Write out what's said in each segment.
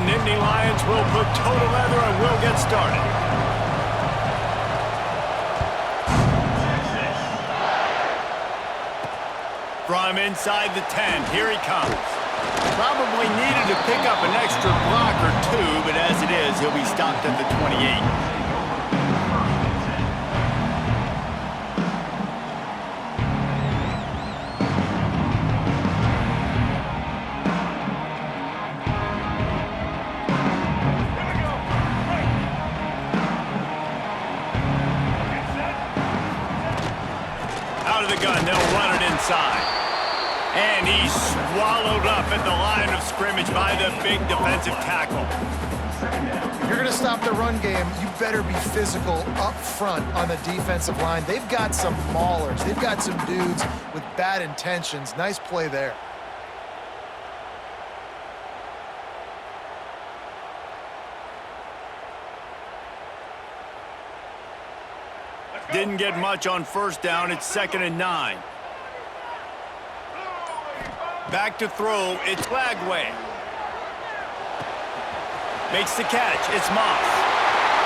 Nittany Lions will put total leather and will get started. From inside the 10, here he comes. Probably needed to pick up an extra block or two, but as it is, he'll be stopped at the 28. Out of the gun, they'll run it inside. And he's swallowed up at the line of scrimmage by the big defensive tackle. If you're going to stop the run game, you better be physical up front on the defensive line. They've got some maulers. They've got some dudes with bad intentions. Nice play there. Didn't get much on first down. It's 2nd and 9. Back to throw. It's Lagway. Makes the catch. It's Moss.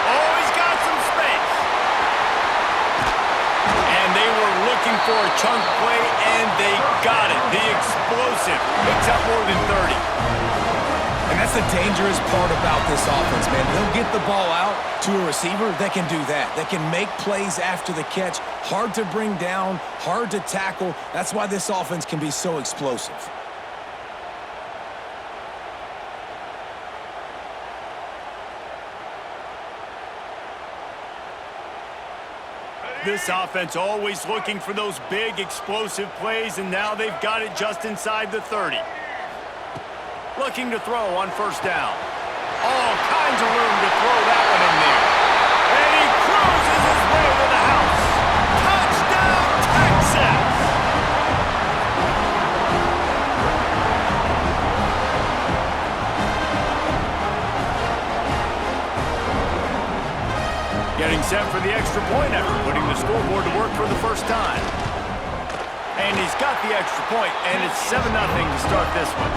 Oh, he's got some space. And they were looking for a chunk play, and they got it. The explosive picks up more than 30. And that's the dangerous part about this offense, man. They'll get the ball out to a receiver that can do that. That can make plays after the catch. Hard to bring down, hard to tackle. That's why this offense can be so explosive. This offense always looking for those big, explosive plays, and now they've got it just inside the 30. Looking to throw on first down. All kinds of room to throw that one in there. And he cruises his way to the house. Touchdown, Texas! Getting set for the extra point after putting the scoreboard to work for the first time. And he's got the extra point, and it's 7-0 to start this one.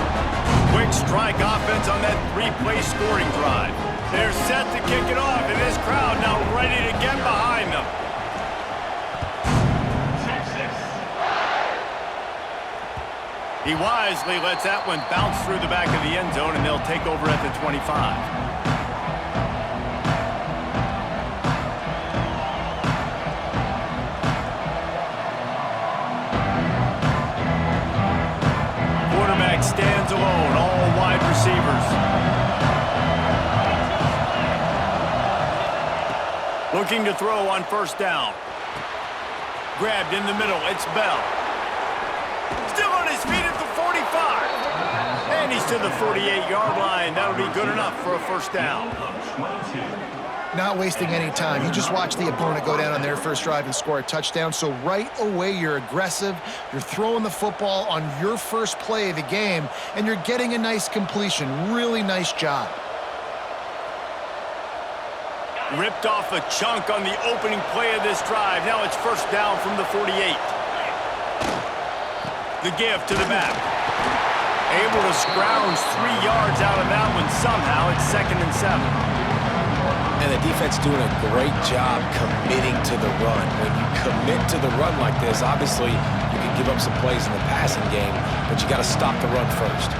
Quick strike offense on that 3-play scoring drive. They're set to kick it off, and this crowd now ready to get behind them. He wisely lets that one bounce through the back of the end zone, and they'll take over at the 25. Stands alone, all wide receivers. Looking to throw on first down. Grabbed in the middle, it's Bell. Still on his feet at the 45. And he's to the 48-yard line. That'll be good enough for a first down. Not wasting any time. You just watch the opponent go down on their first drive and score a touchdown. So right away, you're aggressive. You're throwing the football on your first play of the game, and you're getting a nice completion. Really nice job. Ripped off a chunk on the opening play of this drive. Now it's first down from the 48. The give to the back. Able to scrounge 3 yards out of that one somehow. It's 2nd and 7. And the defense doing a great job committing to the run. When you commit to the run like this, obviously you can give up some plays in the passing game, but you got to stop the run first.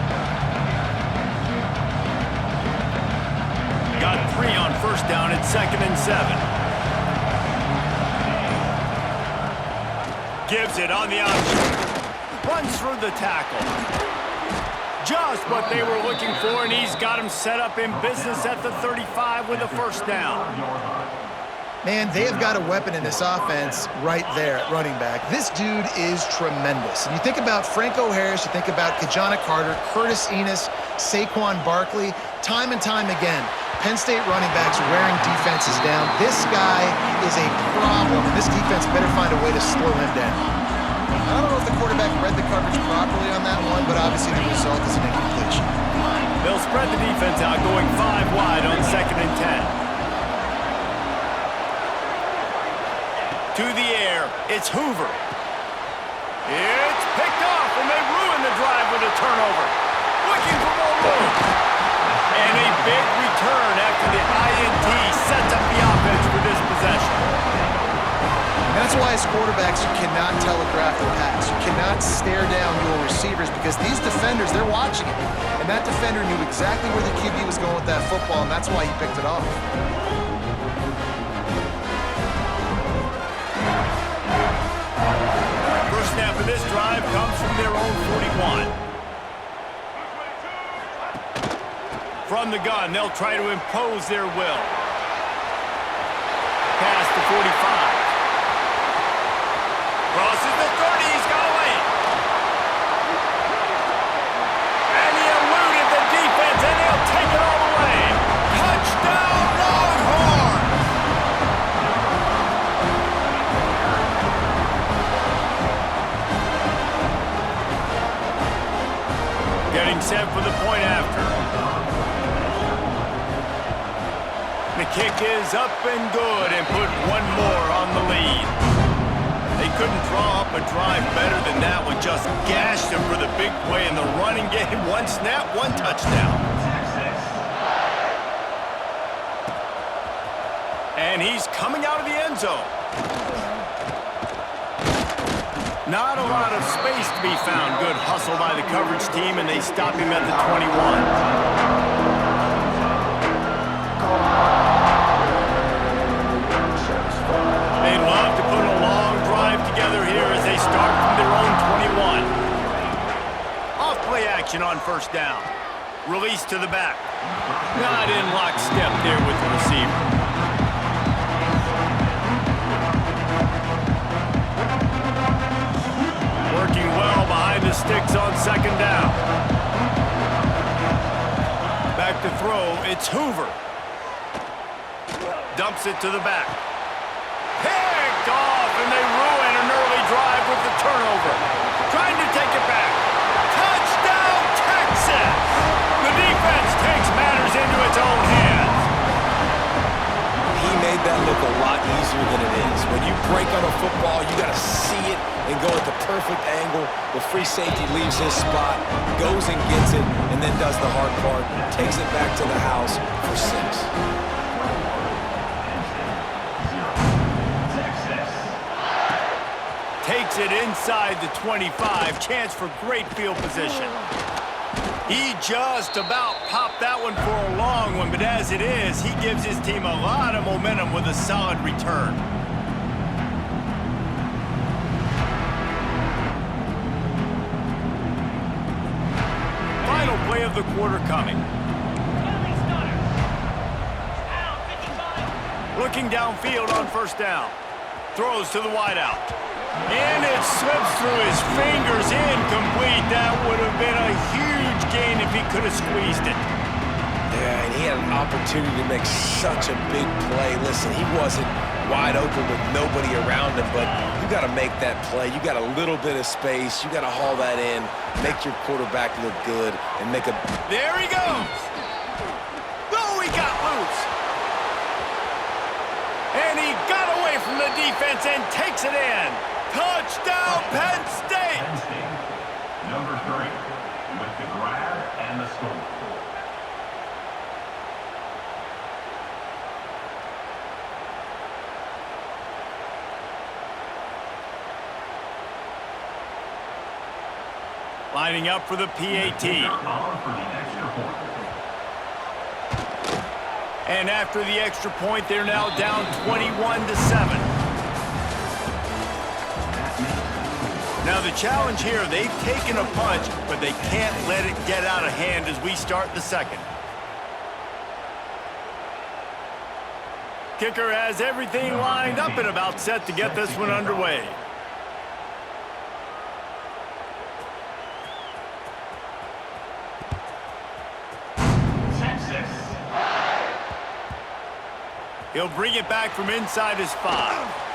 Got 3 on first down at 2nd and 7. Gives it on the option. Runs through the tackle. Just what they were looking for, and he's got him set up in business at the 35 with a first down. Man, they have got a weapon in this offense right there at running back. This dude is tremendous. And you think about Franco Harris, you think about Kajana Carter, Curtis Enis, Saquon Barkley, time and time again, Penn State running backs wearing defenses down. This guy is a problem, and this defense better find a way to slow him down. I don't know if the quarterback read the coverage properly on that one, but obviously the result is an incompletion. They'll spread the defense out, going 5 wide on 2nd and 10. To the air, it's Hoover. It's picked off, and they ruin the drive with a turnover. Looking for more room. And a big return after the INT sets up the offense for this possession. And that's why as quarterbacks, you cannot telegraph the pass. You cannot stare down your receivers because these defenders, they're watching it. And that defender knew exactly where the QB was going with that football, and that's why he picked it off. First snap of this drive comes from their own 41. From the gun, they'll try to impose their will. Pass to 45. Crosses the 30, he's got away. And he eluded the defense, and they'll take it all the way. Touchdown, Longhorns! Getting set for the point after. The kick is up and good and put one more on the lead. They couldn't draw up a drive better than that one. Just gashed them for the big play in the running game. One snap, one touchdown. And he's coming out of the end zone. Not a lot of space to be found. Good hustle by the coverage team, and they stop him at the 21. They'd love to put a long drive together here as they start from their own 21. Off play action on first down. Release to the back. Not in lockstep there with the receiver. Working well behind the sticks on second down. Back to throw, it's Hoover. Dumps it to the back. Picked off, and they ruin an early drive with the turnover. Trying to take it back. Touchdown, Texas! The defense takes matters into its own hands. He made that look a lot easier than it is. When you break on a football, you got to see it and go at the perfect angle. The free safety leaves his spot, goes and gets it, and then does the hard part, takes it back to the house for 6. Takes it inside the 25. Chance for great field position. He just about popped that one for a long one, but as it is, he gives his team a lot of momentum with a solid return. Final play of the quarter coming. Looking downfield on first down. Throws to the wideout. And it slips through his fingers, incomplete. That would have been a huge gain if he could have squeezed it. Yeah, and he had an opportunity to make such a big play. Listen, he wasn't wide open with nobody around him, but you got to make that play. You got a little bit of space. You got to haul that in, make your quarterback look good, and make a... There he goes! Oh, he got loose! And he got away from the defense and takes it in. Touchdown, Penn State! Penn State, number 3, with the grab and the score. Lining up for the PAT. And after the extra point, they're now down 21-7. Now the challenge here, they've taken a punch, but they can't let it get out of hand as we start the second. Kicker has everything lined up and about set to get this one underway. He'll bring it back from inside his 5.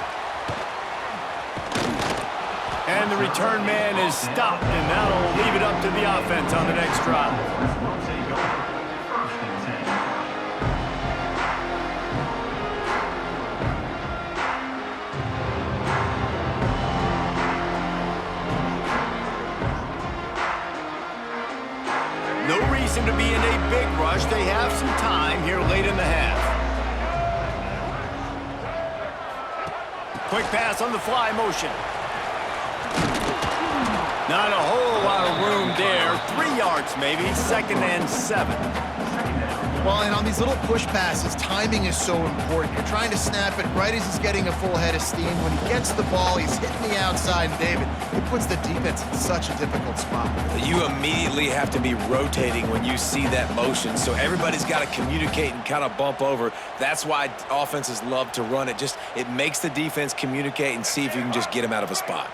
And the return man is stopped, and that'll leave it up to the offense on the next drive. No reason to be in a big rush. They have some time here late in the half. Quick pass on the fly motion. Not a whole lot of room there. 3 yards maybe, 2nd and 7. Well, and on these little push passes, timing is so important. You're trying to snap it right as he's getting a full head of steam. When he gets the ball, he's hitting the outside. And David, it puts the defense in such a difficult spot. You immediately have to be rotating when you see that motion, so everybody's got to communicate and kind of bump over. That's why offenses love to run it. It makes the defense communicate and see if you can just get them out of a spot.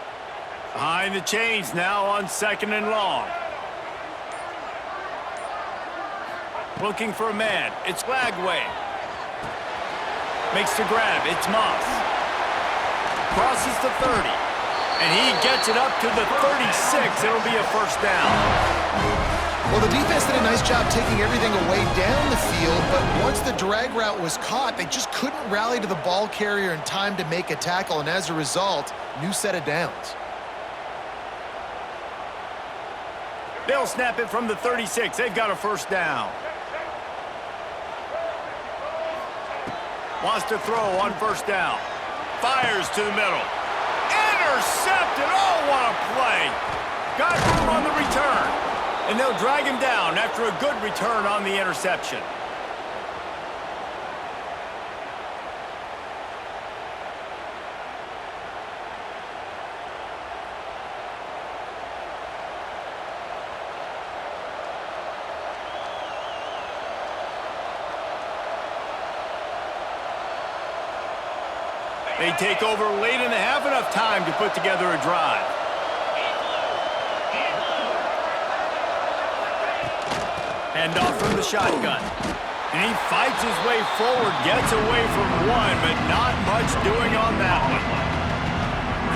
Behind the chains now on 2nd and long. Looking for a man. It's Lagway. Makes the grab. It's Moss. Crosses the 30. And he gets it up to the 36. It'll be a first down. Well, the defense did a nice job taking everything away down the field, but once the drag route was caught, they just couldn't rally to the ball carrier in time to make a tackle, and as a result, new set of downs. They'll snap it from the 36. They've got a first down. Wants to throw on first down. Fires to the middle. Intercepted. Oh, what a play. Got room on the return. And they'll drag him down after a good return on the interception. They take over late in the half, enough time to put together a drive. Handoff from the shotgun. And he fights his way forward, gets away from one, but not much doing on that one.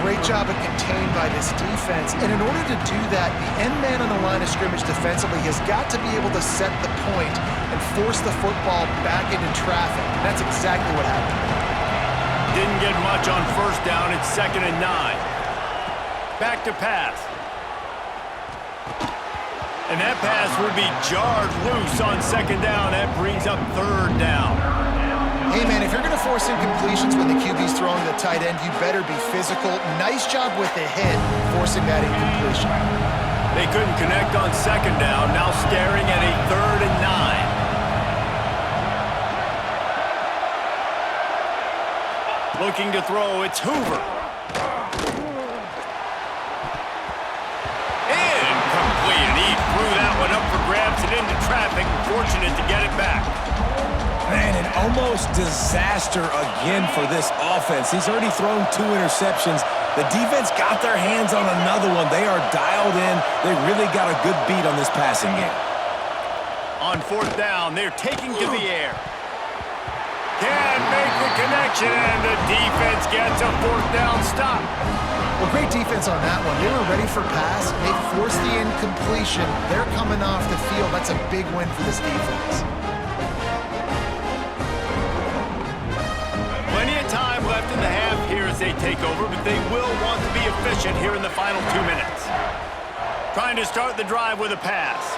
Great job of contained by this defense. And in order to do that, the end man on the line of scrimmage defensively has got to be able to set the point and force the football back into traffic. And that's exactly what happened. Didn't get much on first down. It's 2nd and 9. Back to pass. And that pass will be jarred loose on 2nd down. That brings up 3rd down. Hey, man, if you're going to force incompletions when the QB's throwing to the tight end, you better be physical. Nice job with the hit, forcing that incompletion. They couldn't connect on 2nd down. Now staring at a 3rd and 9. Looking to throw, it's Hoover. Incomplete, and he threw that one up for grabs and into traffic. Fortunate to get it back. Man, an almost disaster again for this offense. He's already thrown 2 interceptions. The defense got their hands on another one. They are dialed in. They really got a good beat on this passing game. On 4th down, they're taking to the air. Can't make the connection, and the defense gets a 4th down stop. Well, great defense on that one. They were ready for pass. They forced the incompletion. They're coming off the field. That's a big win for this defense. Plenty of time left in the half here as they take over, but they will want to be efficient here in the final 2 minutes. Trying to start the drive with a pass.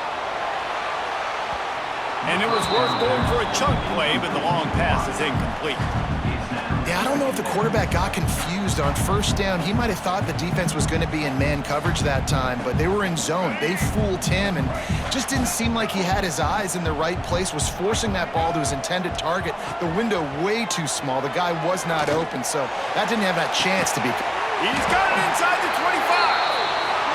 And it was worth going for a chunk play, but the long pass is incomplete. Yeah, I don't know if the quarterback got confused on first down. He might have thought the defense was going to be in man coverage that time, but they were in zone. They fooled him and just didn't seem like he had his eyes in the right place, was forcing that ball to his intended target. The window way too small. The guy was not open, so that didn't have that chance to be. He's got it inside the 25.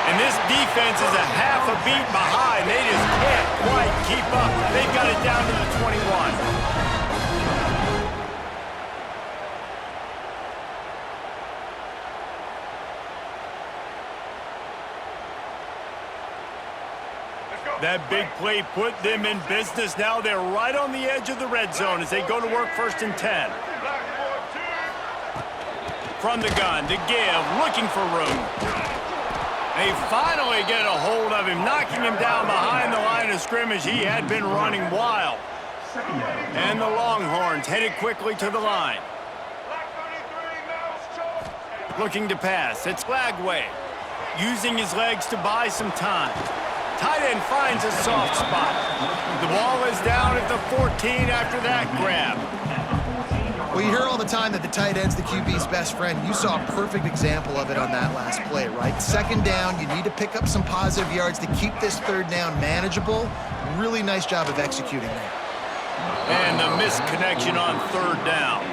And this defense is a half a beat behind. They just can't quite keep up. They've got it down to the 21. That big play put them in business. Now they're right on the edge of the red zone as they go to work 1st and 10. From the gun to give, looking for room. They finally get a hold of him, knocking him down behind the line of scrimmage. He had been running wild. And the Longhorns headed quickly to the line. Looking to pass. It's Lagway. Using his legs to buy some time. Tight end finds a soft spot. The ball is down at the 14 after that grab. Well, you hear all the time that the tight end's the QB's best friend. You saw a perfect example of it on that last play, right? Second down, you need to pick up some positive yards to keep this third down manageable. Really nice job of executing there. And the missed connection on third down.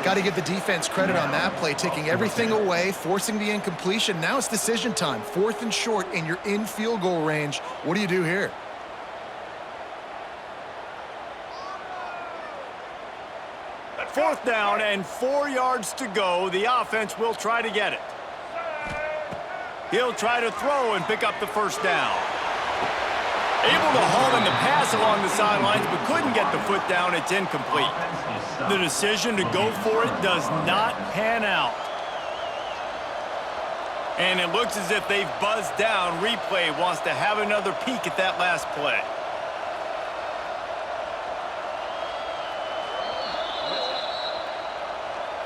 Got to give the defense credit on that play, taking everything away, forcing the incompletion. Now it's decision time. 4th and short, and you're in field goal range. What do you do here? Fourth down and 4 yards to go. The offense will try to get it. He'll try to throw and pick up the first down. Able to haul in the pass along the sidelines, but couldn't get the foot down. It's incomplete. The decision to go for it does not pan out. And it looks as if they've buzzed down. Replay wants to have another peek at that last play.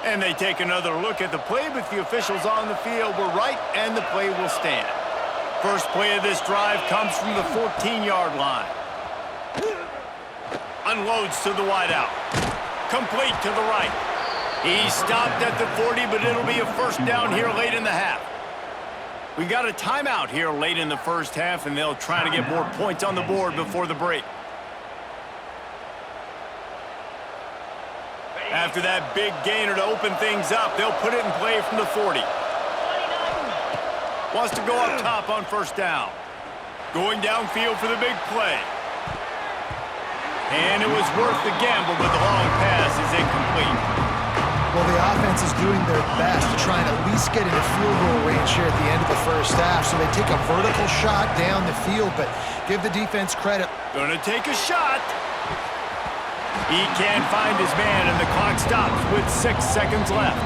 And they take another look at the play, but the officials on the field were right, and the play will stand. First play of this drive comes from the 14-yard line. Unloads to the wideout. Complete to the right. He stopped at the 40, but it'll be a first down here late in the half. We got a timeout here late in the first half, and they'll try to get more points on the board before the break. After that big gainer to open things up, they'll put it in play from the 40. Wants to go up top on first down. Going downfield for the big play. And it was worth the gamble, but the long pass is incomplete. Well, the offense is doing their best to try and at least get into field goal range here at the end of the first half. So they take a vertical shot down the field, but give the defense credit. Gonna take a shot. He can't find his man, and the clock stops with 6 seconds left.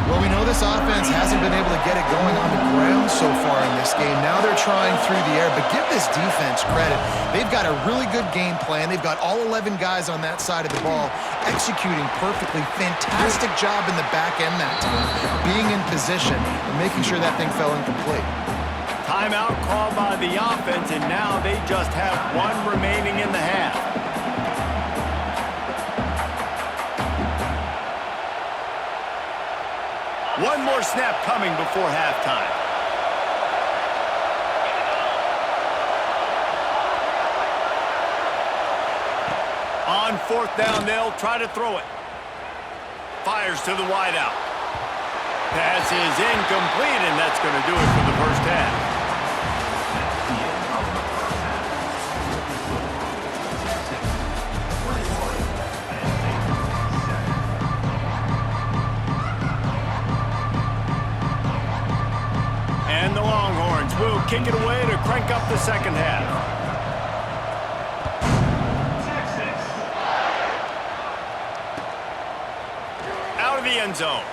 Well, we know this offense hasn't been able to get it going on the ground so far in this game. Now they're trying through the air, but give this defense credit. They've got a really good game plan. They've got all 11 guys on that side of the ball executing perfectly. Fantastic job in the back end that time, being in position and making sure that thing fell incomplete. Timeout called by the offense, and now they just have one remaining in the half. One more snap coming before halftime. On fourth down, they'll try to throw it. Fires to the wideout. Pass is incomplete, and that's going to do it for the first half. And the Longhorns will kick it away to crank up the second half. Out of the end zone.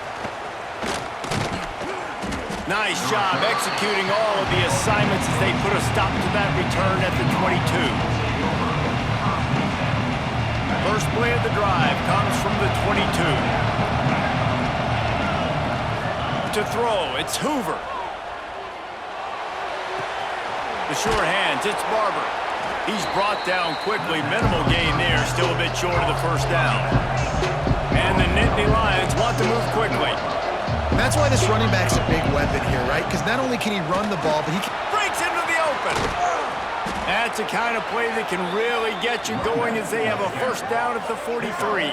Nice job executing all of the assignments as they put a stop to that return at the 22. First play of the drive comes from the 22. To throw, it's Hoover. The sure hands, it's Barber. He's brought down quickly. Minimal gain there, still a bit short of the first down. And the Nittany Lions want to move quickly. And that's why this running back's a big weapon here, right? Because not only can he run the ball, but he can... Breaks into the open. That's a kind of play that can really get you going as they have a first down at the 43.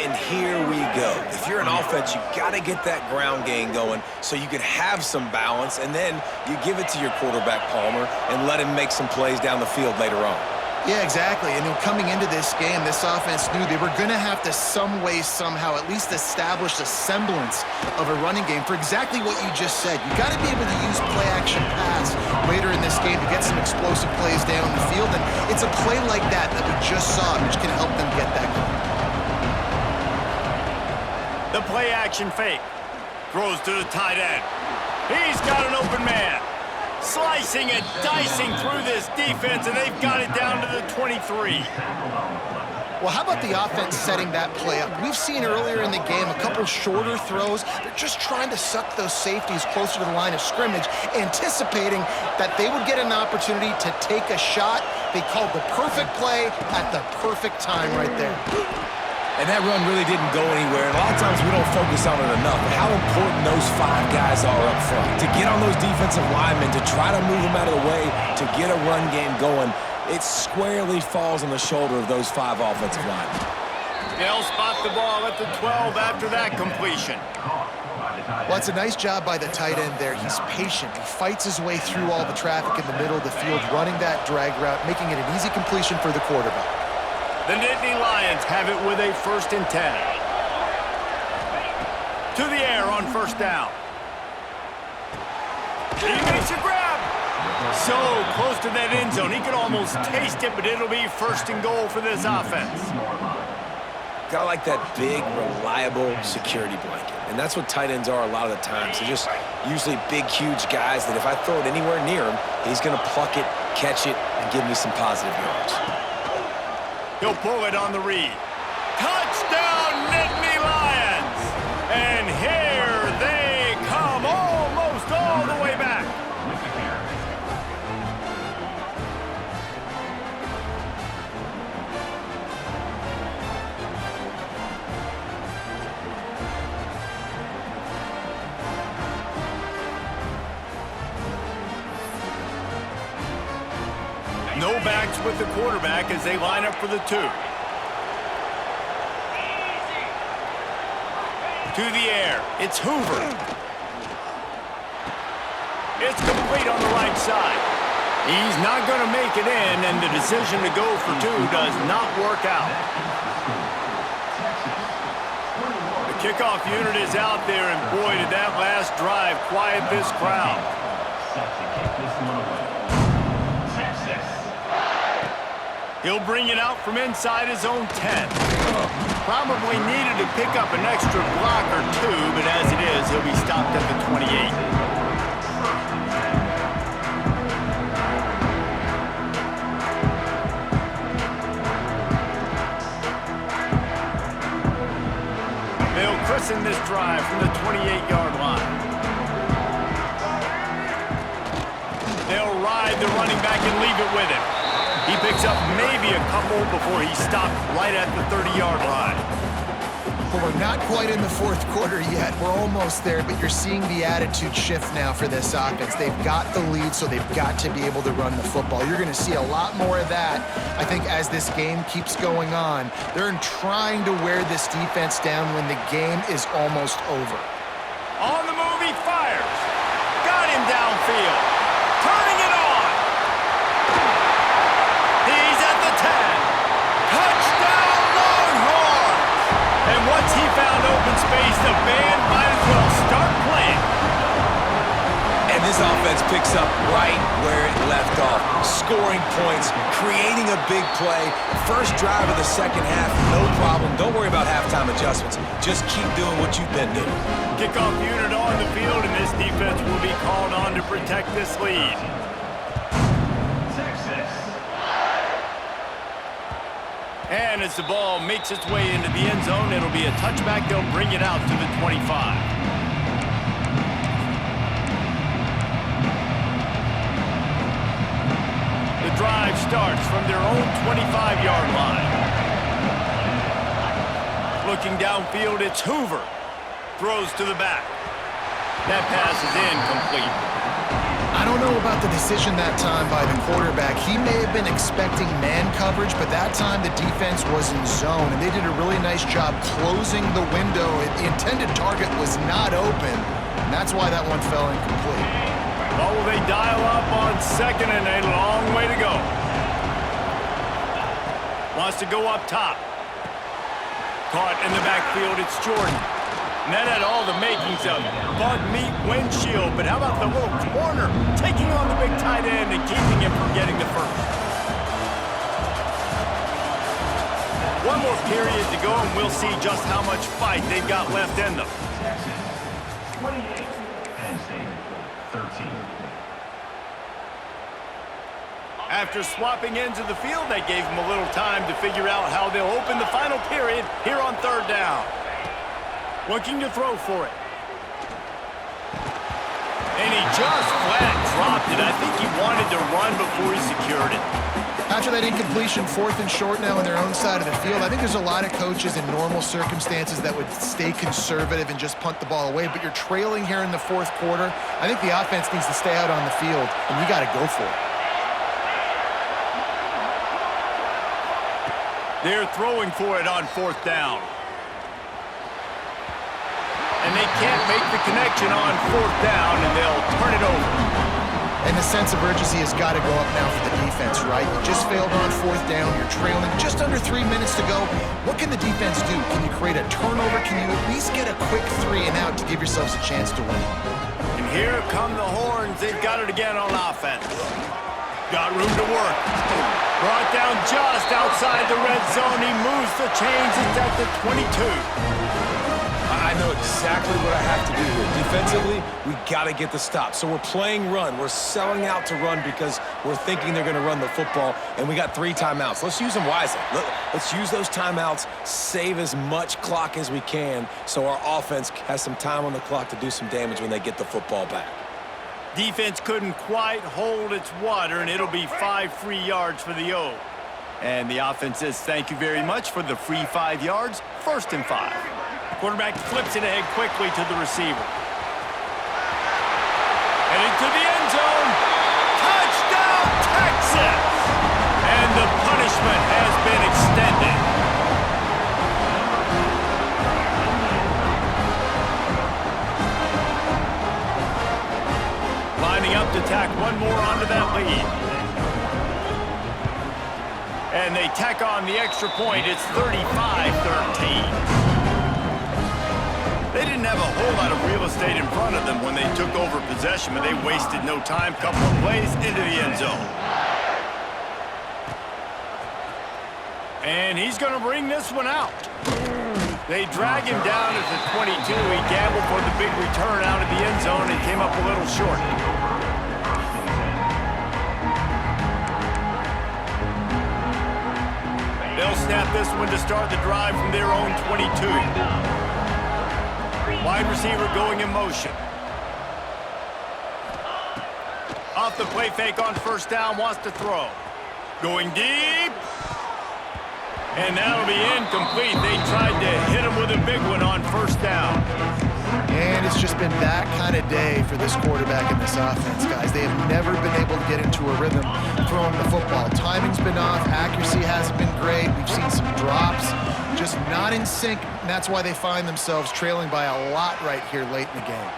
And here we go. If you're an offense, you got to get that ground game going so you can have some balance, and then you give it to your quarterback, Palmer, and let him make some plays down the field later on. Yeah, exactly. And coming into this game, this offense knew they were going to have to some way, somehow, at least establish a semblance of a running game for exactly what you just said. You got to be able to use play-action pass later in this game to get some explosive plays down the field. And it's a play like that that we just saw, which can help them get that going. The play-action fake. Throws to the tight end. He's got an open man. Slicing and dicing through this defense, and they've got it down to the 23. Well, how about the offense setting that play up? We've seen earlier in the game a couple shorter throws. They're just trying to suck those safeties closer to the line of scrimmage, anticipating that they would get an opportunity to take a shot. They called the perfect play at the perfect time right there. And that run really didn't go anywhere. And a lot of times we don't focus on it enough, but how important those 5 guys are up front. To get on those defensive linemen, to try to move them out of the way, to get a run game going, it squarely falls on the shoulder of those 5 offensive linemen. They'll spot the ball at the 12 after that completion. Well, it's a nice job by the tight end there. He's patient. He fights his way through all the traffic in the middle of the field, running that drag route, making it an easy completion for the quarterback. The Nittany Lions have it with a 1st and 10. To the air on 1st down. He makes a grab. So close to that end zone. He could almost taste it, but it'll be 1st and goal for this offense. Got like that big, reliable security blanket. And that's what tight ends are a lot of the times. They're just usually big, huge guys that if I throw it anywhere near him, he's going to pluck it, catch it, and give me some positive yards. He'll pull it on the read. Touchdown, Nittany Lions! And here they come, almost all the way back. No backs with the quarterback as they line up for the 2. To the air, it's Hoover. It's complete on the right side. He's not going to make it in, and the decision to go for 2 does not work out. The kickoff unit is out there, and boy, did that last drive quiet this crowd. He'll bring it out from inside his own 10. Probably needed to pick up an extra block or 2, but as it is, he'll be stopped at the 28. They'll christen this drive from the 28-yard line. They'll ride the running back and leave it with him. He picks up maybe a couple before he's stopped right at the 30-yard line. Well, we're not quite in the 4th quarter yet. We're almost there, but you're seeing the attitude shift now for this offense. They've got the lead, so they've got to be able to run the football. You're going to see a lot more of that, I think, as this game keeps going on. They're trying to wear this defense down when the game is almost over. On the move, he fires. Got him downfield. Turning it on. He's at the 10. Touchdown, Longhorns! And once he found open space, the band might as well start playing. And this offense picks up right where it left off. Scoring points, creating a big play. First drive of the second half, no problem. Don't worry about halftime adjustments. Just keep doing what you've been doing. Kickoff unit on the field, and this defense will be called on to protect this lead. And as the ball makes its way into the end zone, it'll be a touchback. They'll bring it out to the 25. The drive starts from their own 25-yard line. Looking downfield, it's Hoover. Throws to the back. That pass is incomplete. I don't know about the decision that time by the quarterback. He may have been expecting man coverage, but that time the defense was in zone, and they did a really nice job closing the window. The intended target was not open, and that's why that one fell incomplete. Well, will they dial up on 2nd and a long way to go? Wants to go up top. Caught in the backfield, it's Jordan. And that had all the makings of bug meat windshield, but how about the little corner taking on the big tight end and keeping him from getting the first? One more period to go, and we'll see just how much fight they've got left in them. 28, Penn State, 13. After swapping ends of the field, that gave them a little time to figure out how they'll open the final period here on third down. Looking to throw for it. And he just flat dropped it. I think he wanted to run before he secured it. After that incompletion, 4th and short now on their own side of the field, I think there's a lot of coaches in normal circumstances that would stay conservative and just punt the ball away, but you're trailing here in the 4th quarter. I think the offense needs to stay out on the field, and you got to go for it. They're throwing for it on 4th down. And they can't make the connection on 4th down, and they'll turn it over. And the sense of urgency has got to go up now for the defense, right? You just failed on 4th down. You're trailing just under 3 minutes to go. What can the defense do? Can you create a turnover? Can you at least get a quick 3 and out to give yourselves a chance to win? And here come the horns. They've got it again on offense. Got room to work. Brought down just outside the red zone. He moves the chains. It's at the 22. I know exactly what I have to do here. Defensively, we got to get the stop. So we're playing run. We're selling out to run because we're thinking they're going to run the football, and we got 3 timeouts. Let's use them wisely. Let's use those timeouts, save as much clock as we can so our offense has some time on the clock to do some damage when they get the football back. Defense couldn't quite hold its water, and it'll be 5 free yards for the O. And the offense says thank you very much for the free 5 yards, 1st and 5. Quarterback flips it ahead quickly to the receiver. Heading to the end zone. Touchdown, Texas! And the punishment has been extended. Lining up to tack one more onto that lead. And they tack on the extra point. It's 35-13. They didn't have a whole lot of real estate in front of them when they took over possession, but they wasted no time. Couple of plays into the end zone. And he's going to bring this one out. They drag him down at the 22. He gambled for the big return out of the end zone and came up a little short. They'll snap this one to start the drive from their own 22. Wide receiver going in motion. Off the play fake on 1st down, wants to throw. Going deep. And that'll be incomplete. They tried to hit him with a big one on 1st down. And it's just been that kind of day for this quarterback and this offense, guys. They have never been able to get into a rhythm throwing the football. Timing's been off. Accuracy hasn't been great. We've seen some drops. Just not in sync, and that's why they find themselves trailing by a lot right here late in the game.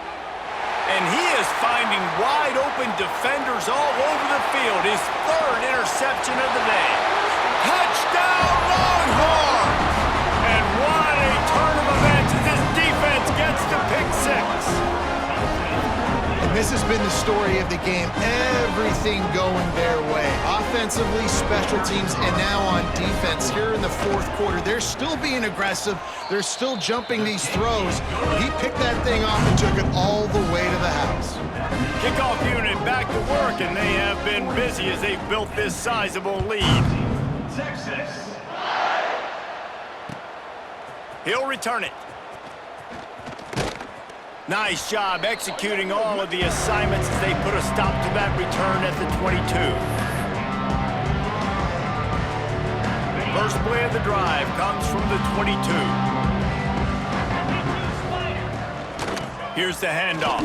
And he is finding wide open defenders all over the field. His 3rd interception of the day. Touchdown, Longhorns! And what a turn of events as this defense gets the pick 6. And this has been the story of the game. Everything going their way. Offensively, special teams, and now on defense here in the 4th quarter. They're still being aggressive. They're still jumping these throws. He picked that thing off and took it all the way to the house. Kickoff unit back to work, and they have been busy as they've built this sizable lead. Texas. He'll return it. Nice job executing all of the assignments as they put a stop to that return at the 22. First play of the drive comes from the 22. Here's the handoff.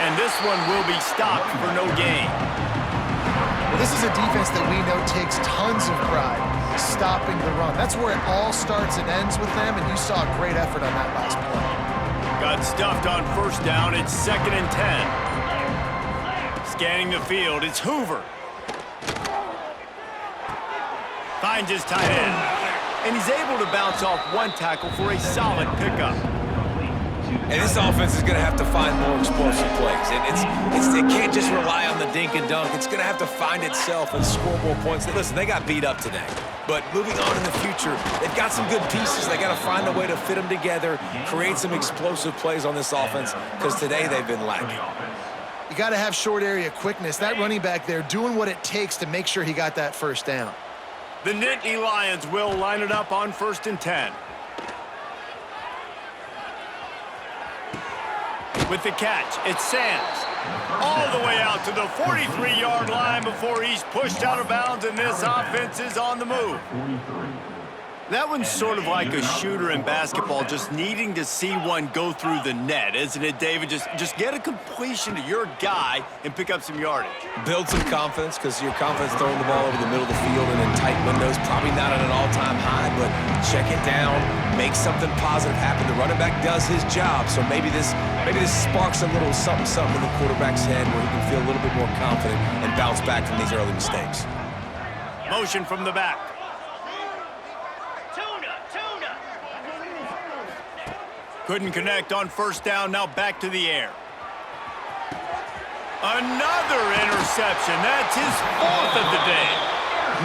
And this one will be stopped for no gain. Well, this is a defense that we know takes tons of pride stopping the run. That's where it all starts and ends with them, and you saw a great effort on that last play. Got stuffed on 1st down. It's 2nd and 10. Scanning the field, it's Hoover. Finds his tight end. And he's able to bounce off one tackle for a solid pickup. And this offense is going to have to find more explosive plays. It can't just rely on the dink and dunk. It's going to have to find itself and score more points. Listen, they got beat up today. But moving on in the future, they've got some good pieces. They got to find a way to fit them together, create some explosive plays on this offense, because today they've been lacking. You got to have short area quickness. That running back there doing what it takes to make sure he got that first down. The Nittany Lions will line it up on 1st and 10. With the catch, it's Sands. All the way out to the 43-yard line before he's pushed out of bounds, and this offense is on the move. 43. That one's sort of like a shooter in basketball, just needing to see one go through the net, isn't it, David? Just get a completion to your guy and pick up some yardage. Build some confidence, because your confidence throwing the ball over the middle of the field and in tight windows, probably not at an all-time high, but check it down, make something positive happen. The running back does his job, so maybe this sparks a little something in the quarterback's head where he can feel a little bit more confident and bounce back from these early mistakes. Motion from the back. Couldn't connect on 1st down, now back to the air. Another interception. That's his 4th of the day.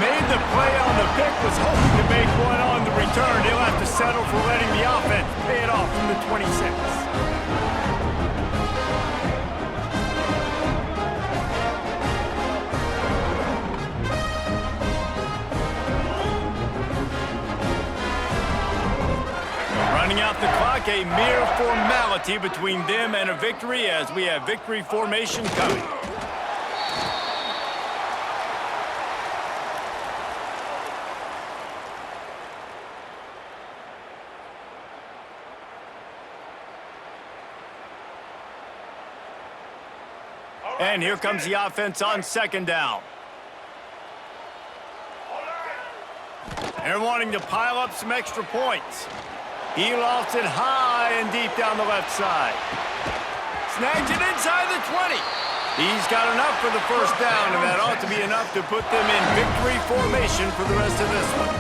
Made the play on the pick, was hoping to make one on the return. He'll have to settle for letting the offense pay it off from the 26. Running out the clock, a mere formality between them and a victory as we have victory formation coming. And here comes the offense on 2nd down. They're wanting to pile up some extra points. He lofts it high and deep down the left side. Snags it inside the 20. He's got enough for the 1st down, and that ought to be enough to put them in victory formation for the rest of this one.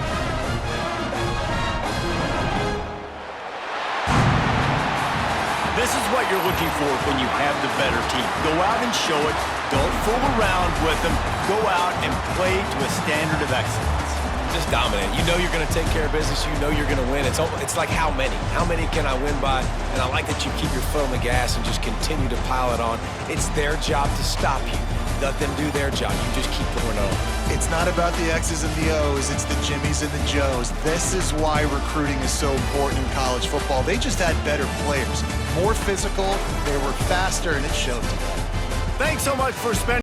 This is what you're looking for when you have the better team. Go out and show it. Don't fool around with them. Go out and play to a standard of excellence. Just dominate. You know you're going to take care of business. You know you're going to win. It's like how many? How many can I win by? And I like that you keep your foot on the gas and just continue to pile it on. It's their job to stop you. Let them do their job. You just keep going on. It's not about the X's and the O's. It's the Jimmies and the Joes. This is why recruiting is so important in college football. They just had better players, more physical, they were faster, and it showed. Thanks so much for spending